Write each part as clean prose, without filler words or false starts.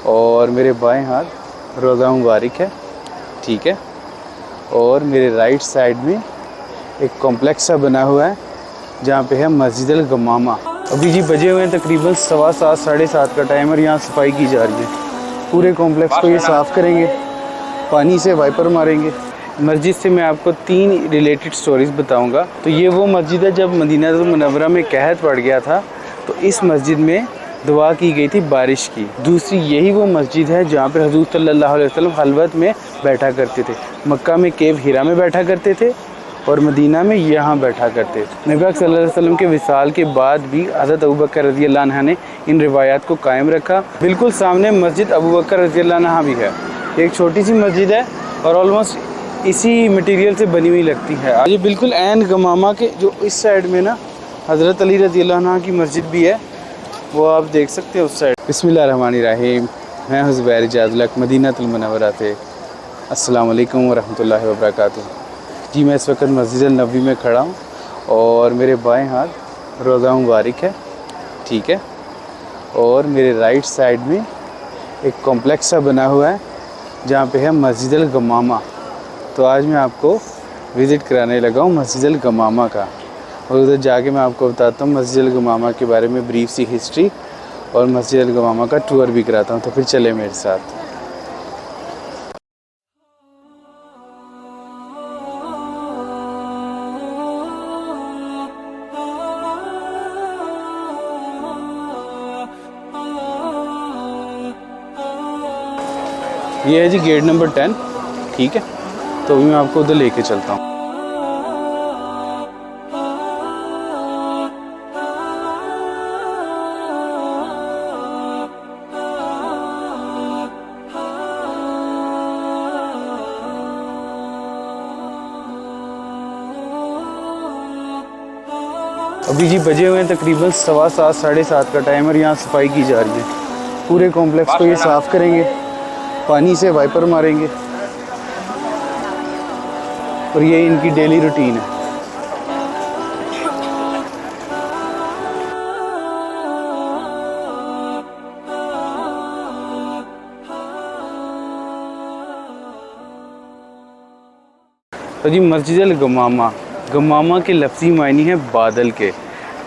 और मेरे बाएं हाथ रोज़ा मुबारक है, ठीक है। और मेरे राइट साइड में एक कॉम्प्लेक्स सा बना हुआ है जहाँ पे है मस्जिद अल गमामा। अभी जी बजे हुए हैं तकरीबन 7:15 7:30 का टाइम और यहाँ सफाई की जा रही है। पूरे कॉम्प्लेक्स को ये साफ़ करेंगे, पानी से वाइपर मारेंगे। मस्जिद से मैं आपको 3 रिलेटेड स्टोरीज़ बताऊंगा। तो ये वो मस्जिद है जब मदीना मुनव्वरा में कहत पड़ गया था तो इस मस्जिद में दुआ की गई थी बारिश की। दूसरी यही वो मस्जिद है जहाँ पर हुज़ूर सल्लल्लाहु अलैहि वसल्लम खलवत में बैठा करते थे। मक्का में केव हिरा में बैठा करते थे और मदीना में यहाँ बैठा करते थे। नबी सल्लल्लाहु अलैहि वसल्लम के विसाल के बाद भी हज़रत अबू बकर रज़ियल्लाहु अन्हु ने इन रिवायात को कायम रखा। बिल्कुल सामने मस्जिद अबू बकर रज़ियल्लाहु अन्हु भी है। एक छोटी सी मस्जिद है और ऑलमोस्ट इसी मटेरियल से बनी हुई लगती है। ये बिल्कुल ऐन गमामा के जो इस साइड में ना हज़रत अली रज़ियल्लाहु अन्हु की मस्जिद भी है, वो आप देख सकते हैं उस साइड। बिस्मिल्लाहिर्रहमानिर्रहीम। मैं हूं ज़ुबैर इजाज़ मदीनतुल मुनव्वरा से। अस्सलाम वालेकुम वरहमतुल्लाहि वबरकातुहू। जी मैं इस वक्त मस्जिद नबवी में खड़ा हूँ और मेरे बाएं हाथ रोज़ा मुबारक है, ठीक है। और मेरे राइट साइड में एक कॉम्प्लेक्स सा बना हुआ है जहाँ पे है मस्जिद अल गमामा। तो आज मैं आपको विज़िट कराने लगा हूँ मस्जिद अल गमामा का, और उधर जाके मैं आपको बताता हूँ मस्जिद अल गमामा के बारे में ब्रीफ सी हिस्ट्री, और मस्जिद अल गमामा का टूर भी कराता हूँ। तो फिर चले मेरे साथ। ये है जी गेट नंबर 10, ठीक है। तो अभी मैं आपको उधर लेके चलता हूँ। अभी जी बजे हुए हैं तकरीबन 7:15 7:30 का टाइम और यहाँ सफाई की जा रही है। पूरे कॉम्प्लेक्स को ये साफ़ करेंगे, पानी से वाइपर मारेंगे, और ये इनकी डेली रूटीन है। तो जी मस्जिद अल गमामा, गमामा के लफ्ज़ी मायने हैं बादल के,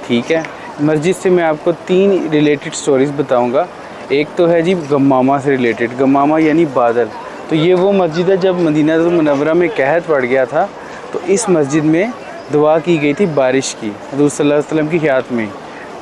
ठीक है। मस्जिद से मैं आपको 3 रिलेटेड स्टोरीज़ बताऊंगा। एक तो है जी गमामा से रिलेटेड, गमामा यानी बादल। तो ये वो मस्जिद है जब मदीना मुनव्वरा में कहत पड़ गया था तो इस मस्जिद में दुआ की गई थी बारिश की, हुज़ूर सल्लल्लाहु अलैहि वसल्लम की हयात में,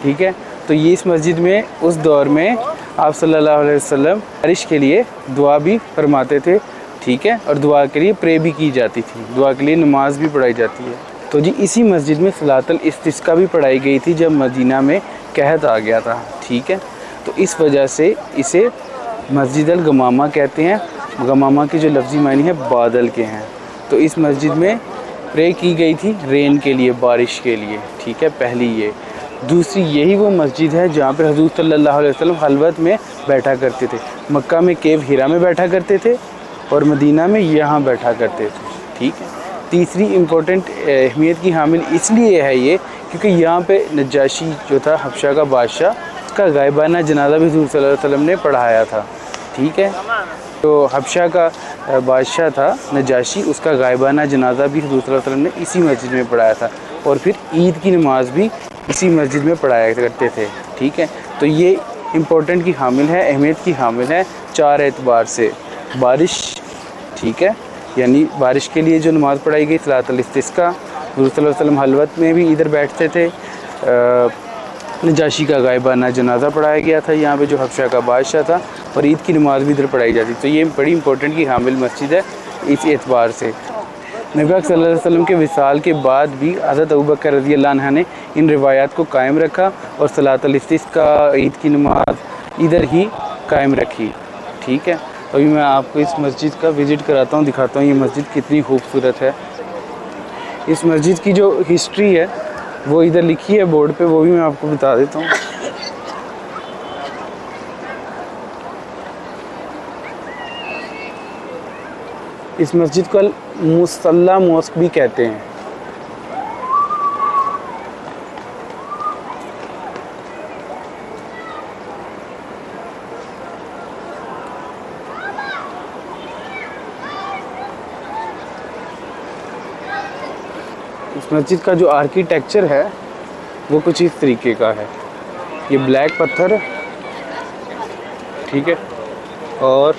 ठीक है। तो ये इस मस्जिद में उस दौर में आप सल्लल्लाहु अलैहि वसल्लम बारिश के लिए दुआ भी फरमाते थे, ठीक है। और दुआ के लिए प्रे भी की जाती थी, दुआ के लिए नमाज भी पढ़ाई जाती है। तो जी इसी मस्जिद में सलातुल इस्तिस्का भी पढ़ाई गई थी जब मदीना में कहत आ गया था, ठीक है। तो इस वजह से इसे मस्जिद अल गमामा कहते हैं। गमामा के जो लफ्ज़ी मायने हैं बादल के हैं। तो इस मस्जिद में प्रे की गई थी रेन के लिए, बारिश के लिए, ठीक है। पहली ये। दूसरी यही वो मस्जिद है जहाँ पर हुज़ूर सल्लल्लाहु अलैहि वसल्लम खलवत में बैठा करते थे। मक्का में केव हिरा में बैठा करते थे और मदीना में यहाँ बैठा करते थे, ठीक है। तीसरी इम्पोर्टेंट अहमियत की हामिल इसलिए है ये क्योंकि यहाँ पे नजाशी जो था हबशा का बादशाह, उसका गायबाना जनाजा भी हुज़ूर सल्लल्लाहु अलैहि वसल्लम ने पढ़ाया था, ठीक है। तो हबशा का बादशाह था नजाशी, उसका गायबाना जनाजा भी हुज़ूर सल्लल्लाहु अलैहि वसल्लम ने इसी मस्जिद में पढ़ाया था, और फिर ईद की नमाज भी इसी मस्जिद में पढ़ाया करते थे, ठीक है। तो ये इम्पोर्टेंट की हामिल है, अहमियत की हामिल है 4 एतबार से। बारिश, ठीक है, यानी बारिश के लिए जो नमाज़ पढ़ाई गई सलातुल इस्तिस्का, हुज़ूर सल्लल्लाहु अलैहि वसल्लम हलवत में भी इधर बैठते थे। नजाशी का गायबाना जनाजा पढ़ाया गया था यहाँ पे जो हबशा का बादशाह था, और ईद की नमाज़ भी इधर पढ़ाई जाती। तो ये बड़ी इंपॉर्टेंट की हामिल मस्जिद है इस एतबार से। नबी सल्लल्लाहु अलैहि वसल्लम के विसाल के बाद भी हज़रत अबू बकर रज़ियल्लाहु अन्हु ने इन रिवायात को कायम रखा और सलातुल इस्तिस्का, ईद की नमाज़ इधर ही कायम रखी, ठीक है। अभी मैं आपको इस मस्जिद का विज़िट कराता हूँ, दिखाता हूँ ये मस्जिद कितनी खूबसूरत है। इस मस्जिद की जो हिस्ट्री है वो इधर लिखी है बोर्ड पे, वो भी मैं आपको बता देता हूँ। इस मस्जिद को मुसल्ला मॉस्क भी कहते हैं। इस मस्जिद का जो आर्किटेक्चर है वो कुछ इस तरीके का है। ये ब्लैक पत्थर है, ठीक है। और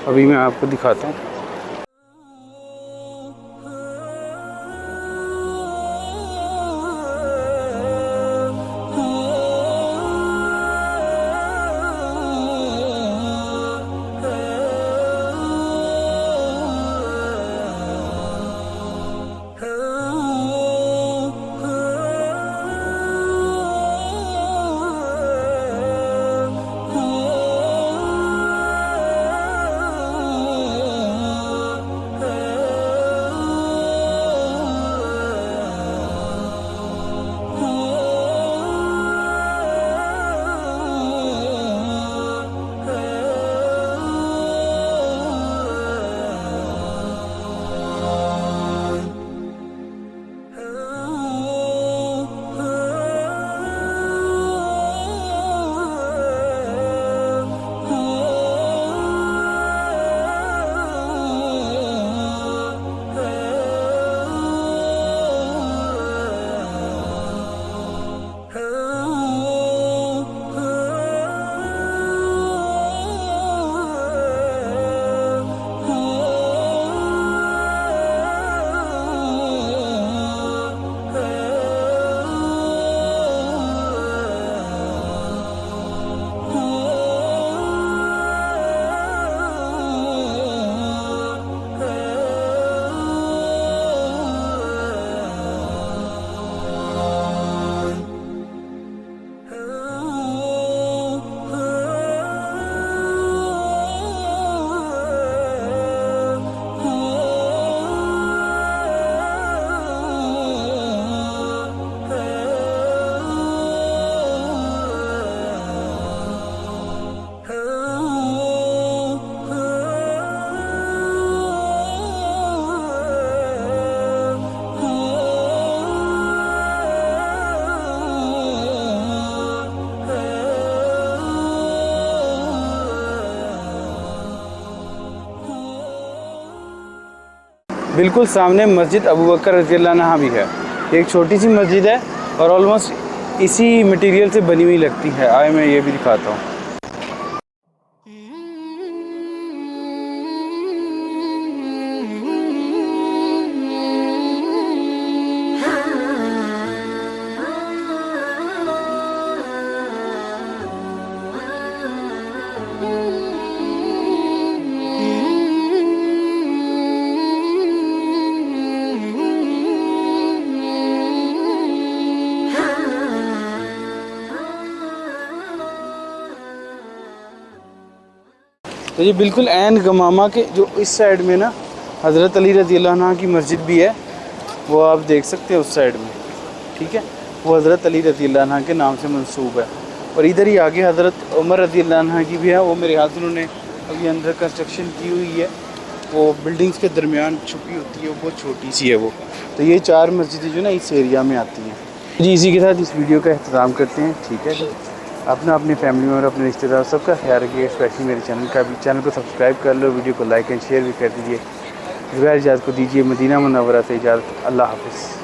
अभी मैं आपको दिखाता हूँ। बिल्कुल सामने मस्जिद अबू बकर रज़ियल्लाहु अन्हु भी है। एक छोटी सी मस्जिद है और ऑलमोस्ट इसी मटेरियल से बनी हुई लगती है। आए मैं ये भी दिखाता हूँ। तो ये बिल्कुल ऐन गमामा के जो इस साइड में ना हज़रत अली रज़ियल्लाहु अन्हु की मस्जिद भी है, वो आप देख सकते हैं उस साइड में, ठीक है। वो हज़रत अली रज़ियल्लाहु अन्हु के नाम से मंसूब है। और इधर ही आगे हज़रत उमर रज़ियल्लाहु अन्हु की भी है। वो मेरे हाथ उन्होंने अभी अंदर कंस्ट्रक्शन की हुई है, वो बिल्डिंग्स के दरमियान छुपी होती है, वो बहुत छोटी सी है वो। तो ये 4 मस्जिदें जो ना इस एरिया में आती हैं जी। इसी के साथ इस वीडियो का अख्ताम करते हैं, ठीक है जी। अपना अपनी फैमिली में और अपने रिश्तेदार सबका ख्याल रखिए, स्पेशली मेरे चैनल का भी। चैनल को सब्सक्राइब कर लो, वीडियो को लाइक एंड शेयर भी कर दीजिए। ज़ुबैर इजाज़त को दीजिए मदीना मुनव्वरा से इजाज़त। अल्लाह हाफ़िज़।